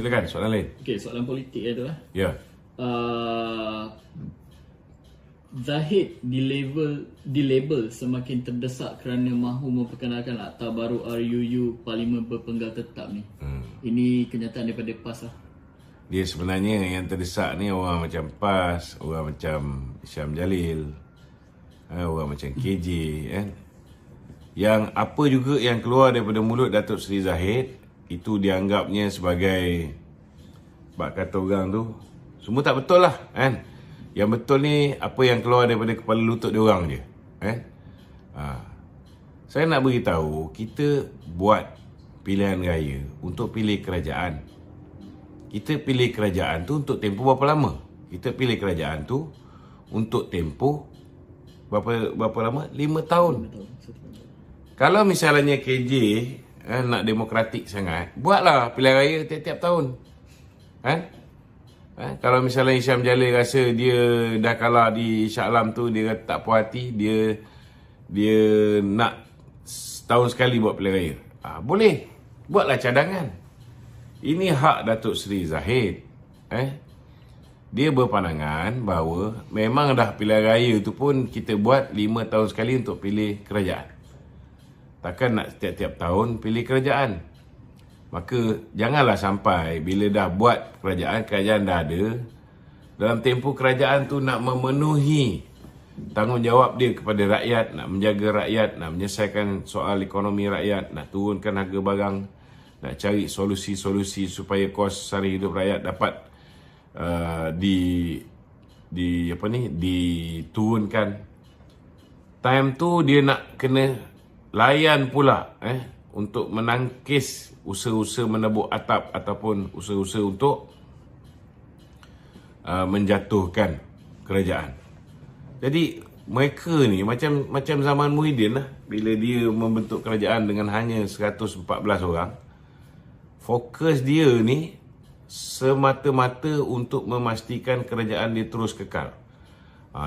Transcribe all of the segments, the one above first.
silakan soalan lain. Okey, soalan politik tu lah. Ya. Zahid dilabel semakin terdesak kerana mahu memperkenalkan Akta Baru RUU Parlimen Berpenggal Tetap ni. Ini kenyataan daripada PAS lah. Dia sebenarnya yang terdesak ni orang macam PAS, orang macam Syam Jalil, orang macam KJ kan. Yang apa juga yang keluar daripada mulut Datuk Seri Zahid itu dianggapnya sebagai, bak kata orang tu, semua tak betul lah kan. Yang betul ni apa yang keluar daripada kepala lutut dia orang je kan. Saya nak beritahu, kita buat pilihan raya untuk pilih kerajaan. Kita pilih kerajaan tu untuk tempoh berapa lama? Kita pilih kerajaan tu untuk tempoh berapa lama? 5 tahun. Kalau misalnya KJ nak demokratik sangat, buatlah pilihan raya tiap-tiap tahun. Kan? Kalau misalnya Syam Jalil rasa dia dah kalah di Shah Alam tu, dia tak puas hati, dia nak setahun sekali buat pilihan raya. Boleh. Buatlah cadangan. Ini hak Datuk Seri Zahid. Dia berpandangan bahawa memang dah pilihan raya tu pun kita buat 5 tahun sekali untuk pilih kerajaan. Takkan nak setiap-tiap tahun pilih kerajaan. Maka janganlah sampai bila dah buat kerajaan dah ada, dalam tempoh kerajaan tu nak memenuhi tanggungjawab dia kepada rakyat, nak menjaga rakyat, nak menyelesaikan soal ekonomi rakyat, nak turunkan harga barang, nak cari solusi-solusi supaya kos sara hidup rakyat dapat diturunkan. Time tu dia nak kena layan pula untuk menangkis usaha-usaha menebuk atap ataupun usaha-usaha untuk menjatuhkan kerajaan. Jadi mereka ni macam zaman Muhyiddin lah, bila dia membentuk kerajaan dengan hanya 114 orang. Fokus dia ni semata-mata untuk memastikan kerajaan dia terus kekal.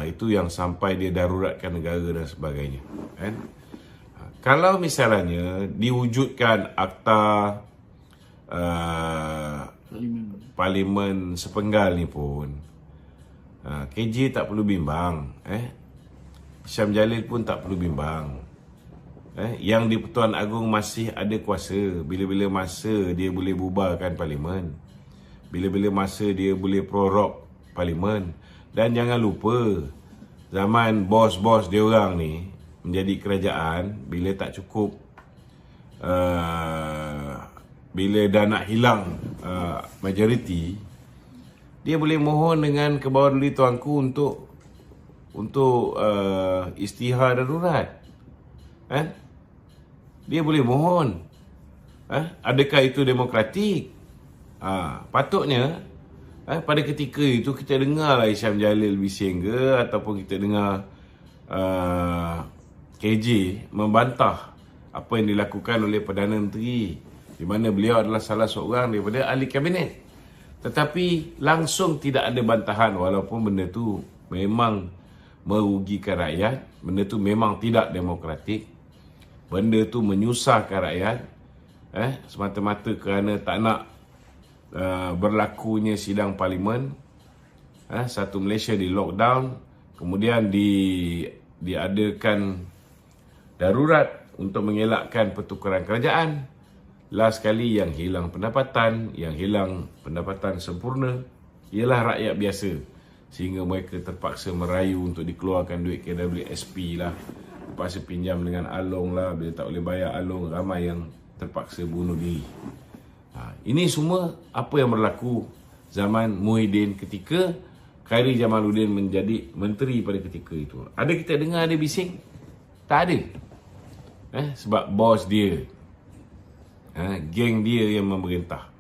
Itu yang sampai dia daruratkan negara dan sebagainya kan. Kalau misalnya diwujudkan akta Parlimen sepenggal ni pun, KJ tak perlu bimbang, Syam Jalil pun tak perlu bimbang. Yang di-Pertuan Agong masih ada kuasa. Bila-bila masa dia boleh bubarkan Parlimen, bila-bila masa dia boleh prorok Parlimen. Dan jangan lupa, zaman bos-bos dia orang ni menjadi kerajaan, bila tak cukup, bila dah nak hilang majoriti, dia boleh mohon dengan ke bawah duli tuanku untuk istihar darurat. Dia boleh mohon. Adakah itu demokratik? Patutnya pada ketika itu kita dengarlah Syam Jalil bising ke, ataupun kita dengar KJ membantah apa yang dilakukan oleh Perdana Menteri, di mana beliau adalah salah seorang daripada ahli kabinet. Tetapi langsung tidak ada bantahan, walaupun benda tu memang merugikan rakyat, benda tu memang tidak demokratik, benda tu menyusahkan rakyat, semata-mata kerana tak nak berlakunya sidang Parlimen. Satu Malaysia di lockdown, kemudian diadakan darurat untuk mengelakkan pertukaran kerajaan. Last sekali yang hilang pendapatan sempurna ialah rakyat biasa, sehingga mereka terpaksa merayu untuk dikeluarkan duit KWSP lah, terpaksa pinjam dengan Along lah. Bila tak boleh bayar Along, ramai yang terpaksa bunuh diri. Ini semua apa yang berlaku zaman Muhyiddin ketika Khairi Jamaluddin menjadi menteri pada ketika itu. Ada kita dengar ada bising? Tak ada. Sebab bos dia, geng dia yang memerintah.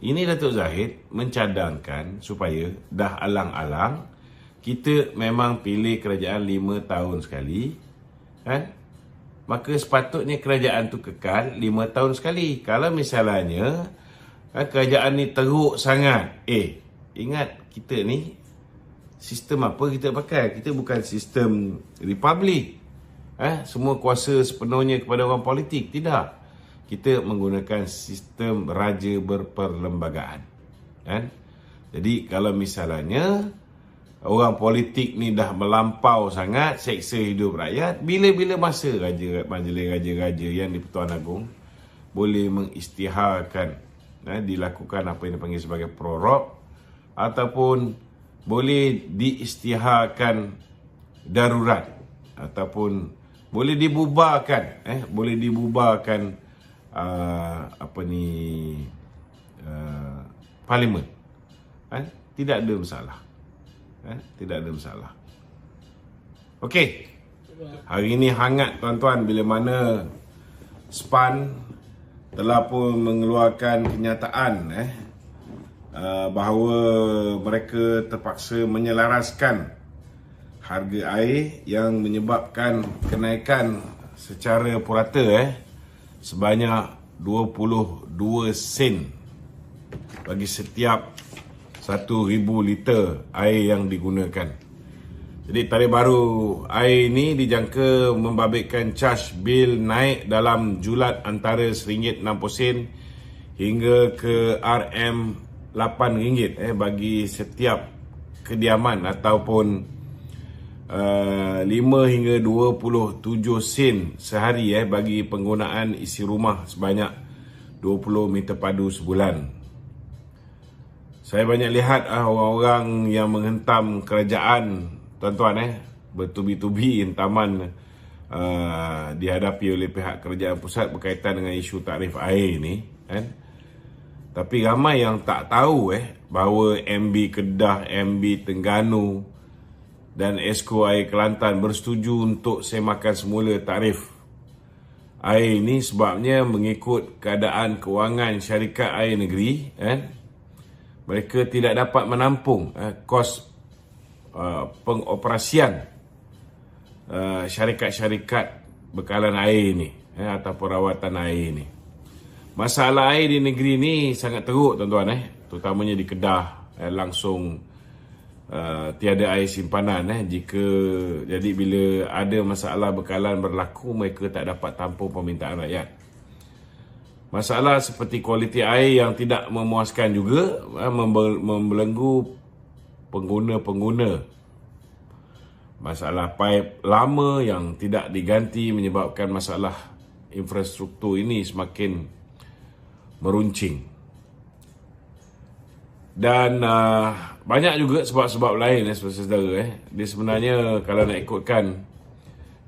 Ini Datuk Zahid mencadangkan supaya dah alang-alang kita memang pilih kerajaan 5 tahun sekali, maka sepatutnya kerajaan tu kekal 5 tahun sekali. Kalau misalnya kerajaan ni teruk sangat, ingat kita ni sistem apa kita pakai? Kita bukan sistem republik. Semua kuasa sepenuhnya kepada orang politik. Tidak. kita menggunakan sistem raja berperlembagaan. Kan? Jadi kalau misalnya orang politik ni dah melampau sangat seksa hidup rakyat, bila-bila masa majlis raja-raja yang di Pertuan Agong boleh mengisytiharkan dilakukan apa yang dipanggil sebagai prorok, ataupun boleh diisytiharkan darurat, ataupun boleh dibubarkan parlimen. Tidak ada masalah. Tidak ada masalah. Okey. Hari ini hangat tuan-tuan bila mana SPAN telah pun mengeluarkan kenyataan bahawa mereka terpaksa menyelaraskan harga air yang menyebabkan kenaikan secara purata sebanyak 22 sen bagi setiap 1,000 liter air yang digunakan. Jadi tarikh baru air ini dijangka membabitkan caj bil naik dalam julat antara RM1.60 hingga ke RM8 bagi setiap kediaman, ataupun 5 hingga 27 sen sehari bagi penggunaan isi rumah sebanyak 20 meter padu sebulan. Saya banyak lihat orang-orang yang menghentam kerajaan, tuan-tuan, bertubi-tubi hentaman dihadapi oleh pihak kerajaan pusat berkaitan dengan isu tarif air ni, kan? Tapi ramai yang tak tahu bahawa MB Kedah, MB Terengganu dan Esko Air Kelantan bersetuju untuk semakan semula tarif air ini sebabnya mengikut keadaan kewangan syarikat air negeri, mereka tidak dapat menampung kos pengoperasian syarikat-syarikat bekalan air ini ataupun rawatan air ini. Masalah air di negeri ini sangat teruk, tuan-tuan, terutamanya di Kedah, langsung tiada air simpanan. Jadi bila ada masalah bekalan berlaku, mereka tak dapat tampung permintaan rakyat. Masalah seperti kualiti air yang tidak memuaskan juga membelenggu pengguna-pengguna. Masalah paip lama yang tidak diganti menyebabkan masalah infrastruktur ini semakin meruncing. Dan banyak juga sebab-sebab lain, saudara-saudara. Dia sebenarnya kalau nak ikutkan,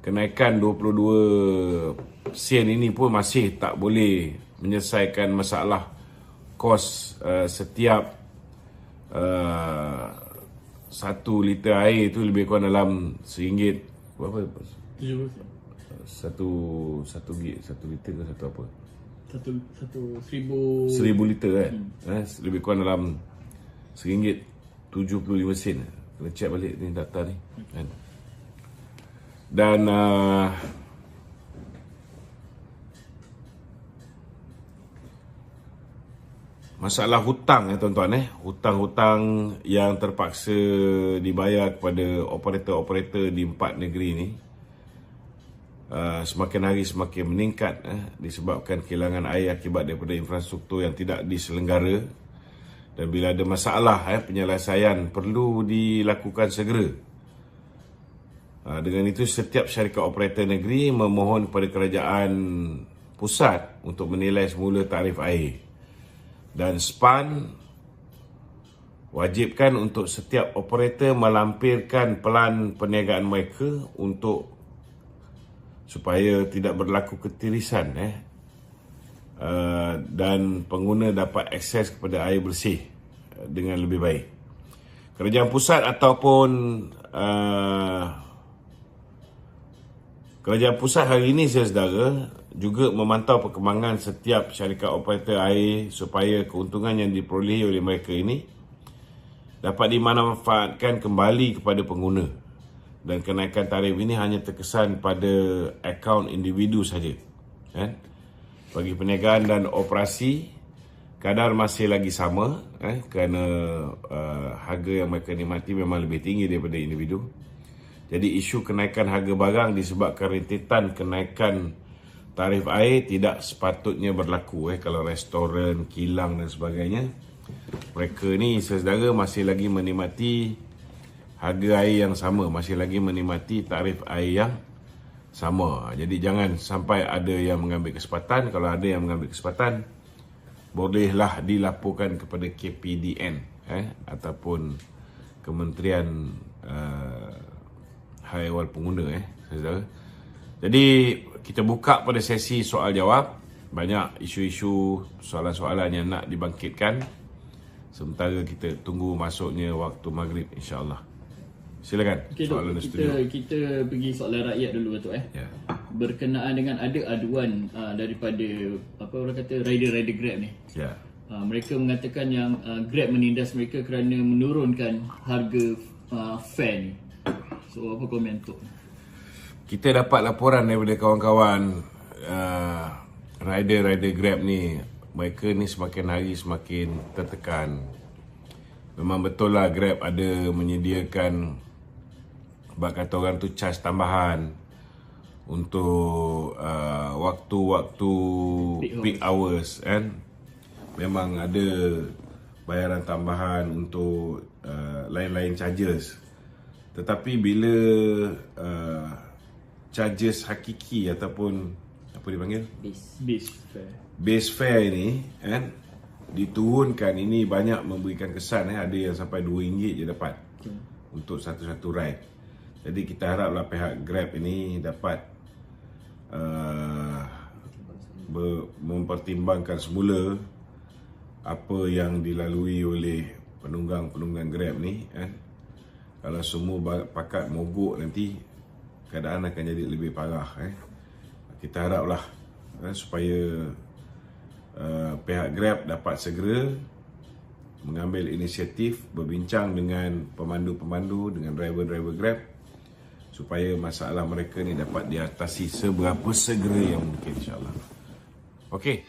kenaikan 22 sen ini pun masih tak boleh menyelesaikan masalah kos setiap 1 liter air itu lebih kurang dalam RM1 berapa? 1 liter ke satu apa? 1,000 liter lebih kurang dalam RM1.75. Kena check balik ni data ni. Dan masalah hutang, tuan-tuan, hutang-hutang yang terpaksa dibayar kepada operator-operator di 4 negeri ni semakin hari semakin meningkat disebabkan kehilangan air akibat daripada infrastruktur yang tidak diselenggara. Dan bila ada masalah, penyelesaian perlu dilakukan segera. Dengan itu, setiap syarikat operator negeri memohon kepada kerajaan pusat untuk menilai semula tarif air. Dan SPAN wajibkan untuk setiap operator melampirkan pelan perniagaan mereka supaya tidak berlaku ketirisan dan pengguna dapat akses kepada air bersih dengan lebih baik. Kerajaan pusat ataupun kerajaan pusat hari ini, saudara, juga memantau perkembangan setiap syarikat operator air supaya keuntungan yang diperolehi oleh mereka ini dapat dimanfaatkan kembali kepada pengguna. Dan kenaikan tarif ini hanya terkesan pada akaun individu saja. Bagi perniagaan dan operasi, kadar masih lagi sama kerana harga yang mereka nikmati memang lebih tinggi daripada individu. Jadi isu kenaikan harga barang disebabkan rentetan kenaikan tarif air tidak sepatutnya berlaku kalau restoran, kilang dan sebagainya. Mereka ni saudara masih lagi menikmati harga air yang sama, masih lagi menikmati tarif air yang sama. Jadi jangan sampai ada yang mengambil kesempatan. Kalau ada yang mengambil kesempatan, bolehlah dilaporkan kepada KPDN ataupun Kementerian Hal Ehwal Pengguna saudara. Jadi kita buka pada sesi soal jawab. Banyak isu-isu, soalan-soalan yang nak dibangkitkan. Sementara kita tunggu masuknya waktu maghrib, insya-Allah. Silakan. Okay, soalan studio. Kita pergi soalan rakyat dulu Datuk Ya. Berkenaan dengan ada aduan daripada apa orang kata rider Grab ni. Ya. Mereka mengatakan yang Grab menindas mereka kerana menurunkan harga fare ni. So apa komen tu? Kita dapat laporan daripada kawan-kawan rider Grab ni. Mereka ni semakin hari semakin tertekan. Memang betul lah Grab ada menyediakan, sebab kata orang tu, charge tambahan untuk waktu-waktu peak hours kan. Memang ada bayaran tambahan untuk lain-lain charges. Tetapi bila charges hakiki ataupun apa dipanggil? Base fare ni kan diturunkan, ini banyak memberikan kesan ada yang sampai RM2 je dapat untuk satu-satu ride. Jadi kita haraplah pihak Grab ini dapat mempertimbangkan semula apa yang dilalui oleh penunggang Grab ni kan. Kalau semua pakat mogok, nanti keadaan akan jadi lebih parah Kita haraplah supaya pihak Grab dapat segera mengambil inisiatif, berbincang dengan pemandu-pemandu, dengan driver-driver Grab, supaya masalah mereka ni dapat diatasi seberapa segera yang mungkin, insya-Allah. Okey.